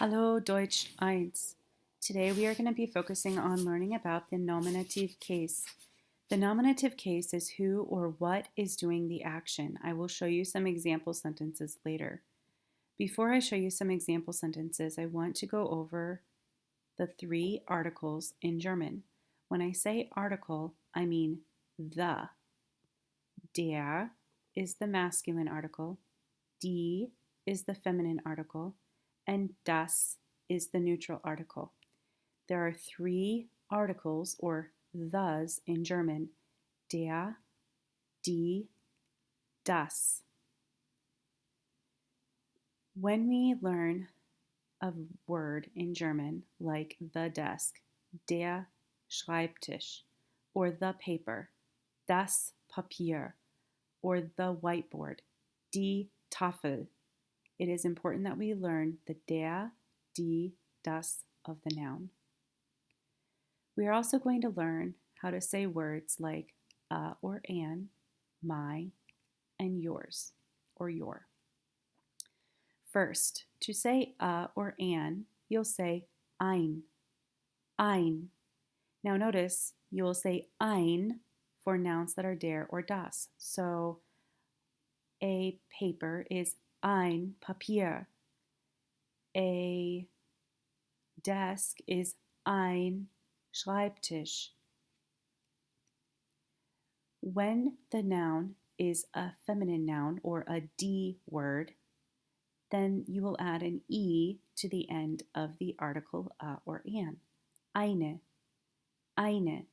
Hallo Deutsch 1. Today we are going to be focusing on learning about the nominative case. The nominative case is who or what is doing the action. I will show you some example sentences later. Before I show you some example sentences, I want to go over the three articles in German. When I say article, I mean the. Der is the masculine article, die is the feminine article, and das is the neutral article. There are three articles or thes in German: der, die, das. When we learn a word in German like the desk, der Schreibtisch, or the paper, das Papier, or the whiteboard, die Tafel, it is important that we learn the der, die, das of the noun. We are also going to learn how to say words like or an, my, and yours or your. First, to say or an, you'll say ein, ein. Now notice you will say ein for nouns that are der or das. So a paper is ein Papier. A desk is ein Schreibtisch. When the noun is a feminine noun or a die word, then you will add an e to the end of the article or an. Eine, eine.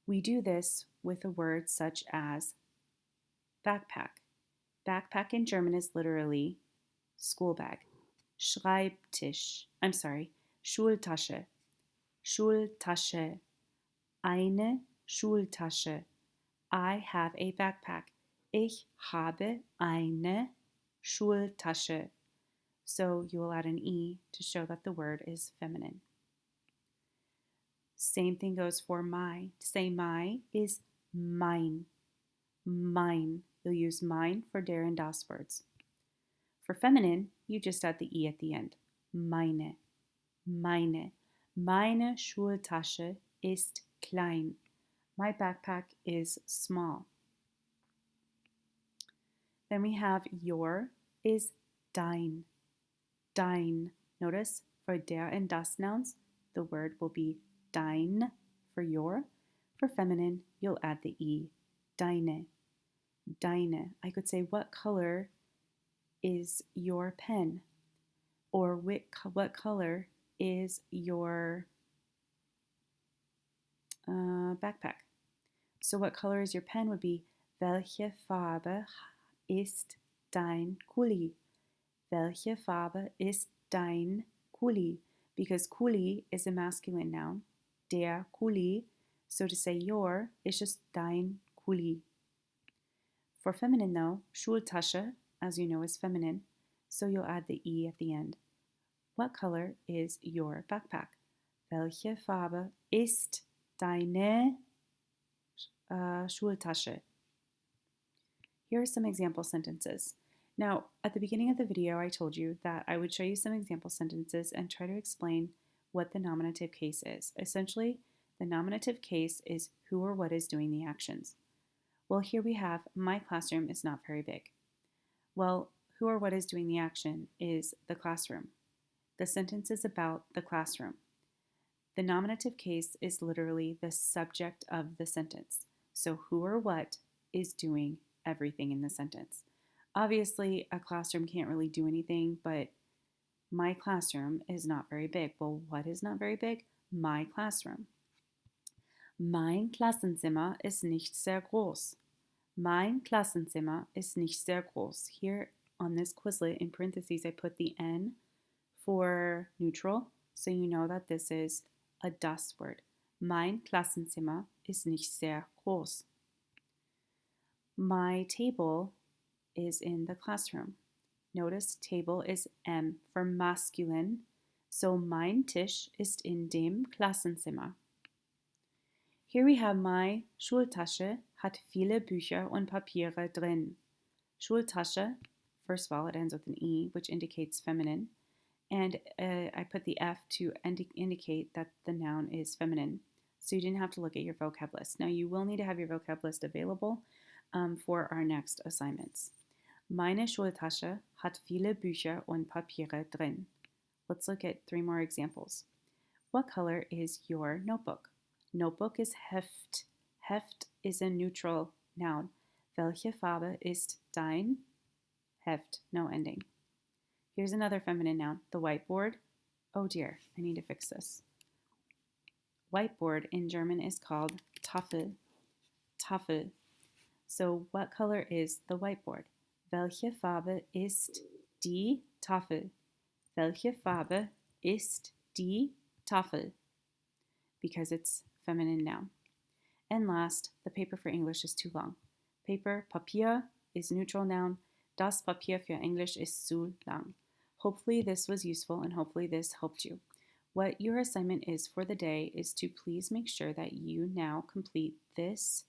We do this with a word such as backpack. Backpack in German is literally school bag. Schreibtisch, Schultasche. Schultasche. Eine Schultasche. I have a backpack. Ich habe eine Schultasche. So you will add an e to show that the word is feminine. Same thing goes for my. To say my is mein. Mine. You'll use mine for der and das words. For feminine, you just add the e at the end. Meine. Meine. Meine Schultasche ist klein. My backpack is small. Then we have your is dein. Dein. Notice for der and das nouns, the word will be dein for your. For feminine, you'll add the e. Deine. Deine. I could say, what color is your pen? Or what color is your backpack? So what color is your pen would be, welche Farbe ist dein Kuli? Welche Farbe ist dein Kuli? Because Kuli is a masculine noun, der Kuli. So to say your is just dein Kuli. For feminine though, Schultasche, as you know, is feminine, so you'll add the e at the end. What color is your backpack? Welche Farbe ist deine Schultasche? Here are some example sentences. Now, at the beginning of the video, I told you that I would show you some example sentences and try to explain what the nominative case is. Essentially, the nominative case is who or what is doing the actions. Well, here we have, my classroom is not very big. Well, who or what is doing the action is the classroom. The sentence is about the classroom. The nominative case is literally the subject of the sentence. So who or what is doing everything in the sentence? Obviously, a classroom can't really do anything, but my classroom is not very big. Well, what is not very big? My classroom. Mein Klassenzimmer ist nicht sehr groß. Mein Klassenzimmer ist nicht sehr groß. Here on this Quizlet, in parentheses, I put the N for neutral, so you know that this is a das word. Mein Klassenzimmer ist nicht sehr groß. My table is in the classroom. Notice table is M for masculine, so mein Tisch ist in dem Klassenzimmer. Here we have my Schultasche hat viele Bücher und Papiere drin. Schultasche, first of all, it ends with an E, which indicates feminine. And I put the F to indicate that the noun is feminine. So you didn't have to look at your vocab list. Now you will need to have your vocab list available for our next assignments. Meine Schultasche hat viele Bücher und Papiere drin. Let's look at 3 more examples. What color is your notebook? Notebook is Heft. Heft is a neutral noun. Welche Farbe ist dein Heft? No ending. Here's another feminine noun, the whiteboard. Oh dear, I need to fix this. Whiteboard in German is called Tafel. Tafel. So what color is the whiteboard? Welche Farbe ist die Tafel? Welche Farbe ist die Tafel? Because it's feminine noun. And last, the paper for English is too long. Paper, Papier, is neutral noun. Das Papier für Englisch ist zu lang. Hopefully this was useful and hopefully this helped you. What your assignment is for the day is to please make sure that you now complete this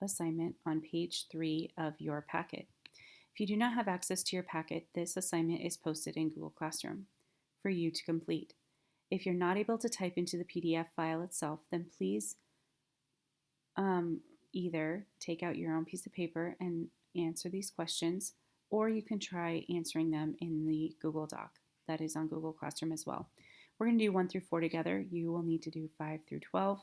assignment on page 3 of your packet. If you do not have access to your packet, this assignment is posted in Google Classroom for you to complete. If you're not able to type into the PDF file itself, then please either take out your own piece of paper and answer these questions, or you can try answering them in the Google Doc that is on Google Classroom as well. We're going to do 1 through 4 together. You will need to do 5 through 12.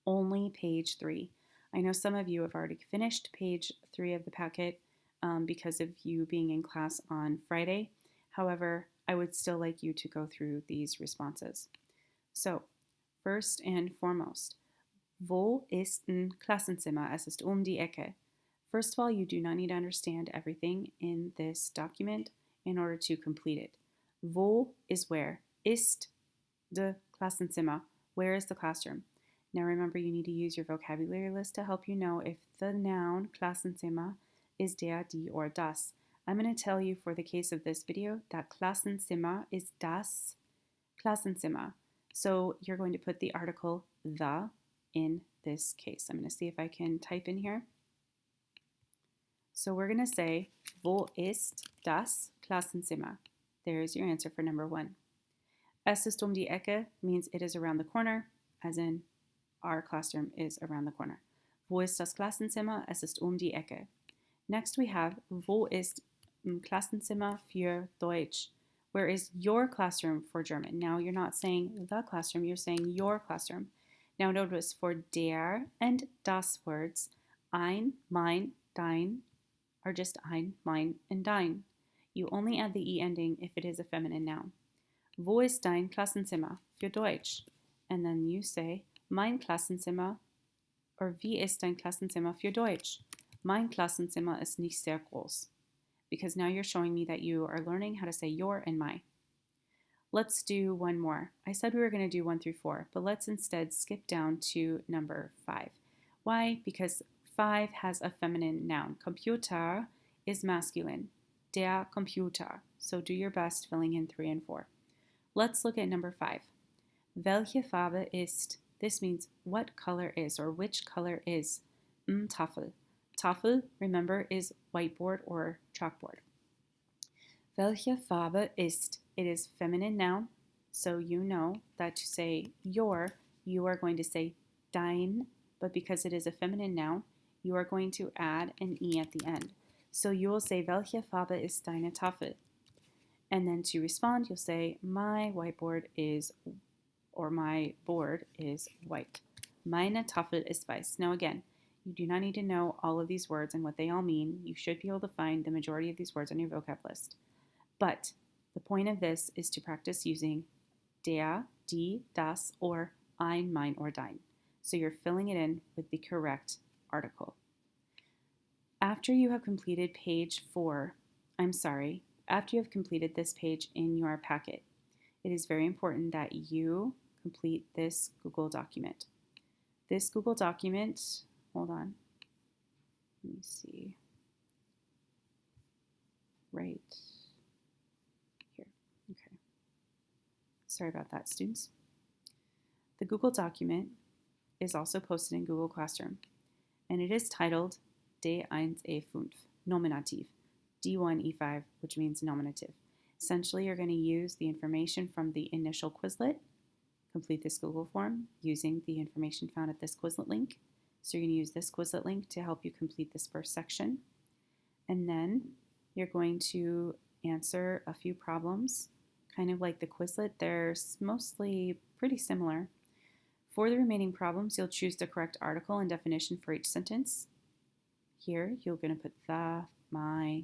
Only page 3. I know some of you have already finished page 3 of the packet because of you being in class on Friday. However, I would still like you to go through these responses. So, first and foremost, wo ist ein Klassenzimmer? Es ist die Ecke. First of all, you do not need to understand everything in this document in order to complete it. Wo is where. Ist de Klassenzimmer. Where is the classroom? Now remember, you need to use your vocabulary list to help you know if the noun Klassenzimmer is der, die, or das. I'm going to tell you for the case of this video that Klassenzimmer is das Klassenzimmer. So you're going to put the article the in this case. I'm going to see if I can type in here. So we're going to say, wo ist das Klassenzimmer? There's your answer for number 1. Es ist die Ecke means it is around the corner, as in our classroom is around the corner. Wo ist das Klassenzimmer? Es ist die Ecke. Next we have, wo ist Klassenzimmer für Deutsch? Where is your classroom for German? Now you're not saying the classroom, you're saying your classroom. Now notice for der and das words, ein, mein, dein are just ein, mein, and dein. You only add the E ending if it is a feminine noun. Wo ist dein Klassenzimmer für Deutsch? And then you say, mein Klassenzimmer, or wie ist dein Klassenzimmer für Deutsch? Mein Klassenzimmer ist nicht sehr groß. Because now you're showing me that you are learning how to say your and my. Let's do one more. I said we were going to do 1 through 4, but let's instead skip down to number 5. Why? Because 5 has a feminine noun. Computer is masculine. Der Computer. So do your best filling in 3 and 4. Let's look at number 5. Welche Farbe ist? This means what color is, or which color is. Tafel. Tafel, remember, is whiteboard or chalkboard. Welche Farbe ist? It is feminine noun, so you know that to say your, you are going to say dein, but because it is a feminine noun, you are going to add an E at the end. So you will say, welche Farbe ist deine Tafel? And then to respond, you'll say, my whiteboard is, or my board is white. Meine Tafel ist weiß. Now again, you do not need to know all of these words and what they all mean. You should be able to find the majority of these words on your vocab list. But the point of this is to practice using der, die, das, or ein, mein, or dein. So you're filling it in with the correct article. After you have completed page 4, after you have completed this page in your packet, it is very important that you complete this Google document. This Google document, hold on, let me see, right here, okay. Sorry about that, students. The Google document is also posted in Google Classroom, and it is titled D1 E5, Nominativ, D1 E5, which means nominative. Essentially, you're going to use the information from the initial Quizlet, complete this Google form using the information found at this Quizlet link. So you're going to use this Quizlet link to help you complete this first section. And then you're going to answer a few problems, kind of like the Quizlet. They're mostly pretty similar. For the remaining problems, you'll choose the correct article and definition for each sentence. Here, you're going to put the, my,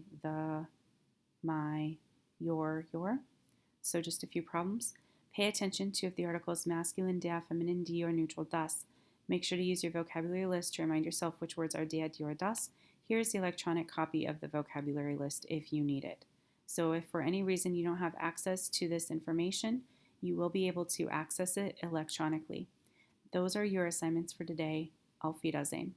your. So just a few problems. Pay attention to if the article is masculine, der, feminine, die, or neutral, das. Make sure to use your vocabulary list to remind yourself which words are der, die, or das. Here's the electronic copy of the vocabulary list if you need it. So if for any reason you don't have access to this information, you will be able to access it electronically. Those are your assignments for today. Auf Wiedersehen.